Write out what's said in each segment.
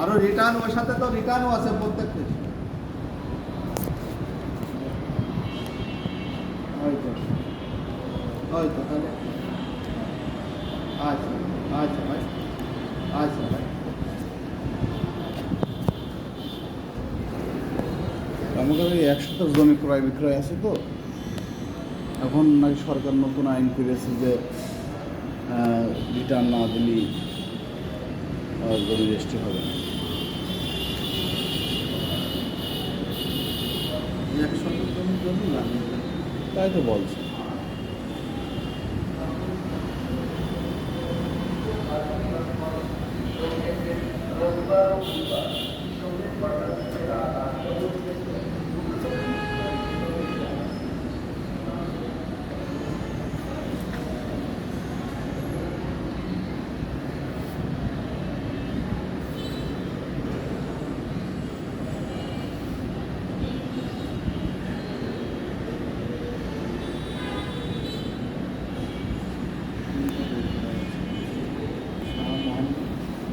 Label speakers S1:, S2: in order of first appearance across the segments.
S1: আরো রিটার্ন ওর সাথে তো রিটার্নও আছে প্রত্যেকটা। হয়তো হয়তো তাহলে আচ্ছা আচ্ছা ভাই, আচ্ছা ভাই।
S2: আমাদের ওই 100 জমি ক্রয় বিক্রয় আছে তো, এখন নাকি সরকার নতুন আইন করেছে যে রিটার্ন না দিলে জমি রেজিস্ট্রি হবে না।
S1: 100 জমির জন্য লাগে।
S2: তাই তো বলছে।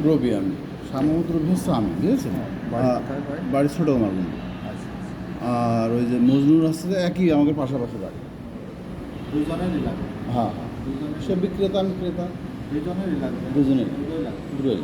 S2: রবি আমি শাহ রবি হচ্ছে আমি, বুঝেছেন?
S1: বাড়ি কোথায় ভাই?
S2: বাড়ি ছোট মারগুন।
S1: আচ্ছা
S2: আর ওই যে নজরুল আসছে একই আমাদের পাশাপাশি বাড়ি।
S1: দুজনেরই লাগে।
S2: হ্যাঁ,
S1: দুজনের
S2: সে বিক্রেতা আমি ক্রেতা,
S1: দুজনেরই লাগবে।
S2: দুজনেই
S1: দুটোই লাগবে।
S2: দুটোই।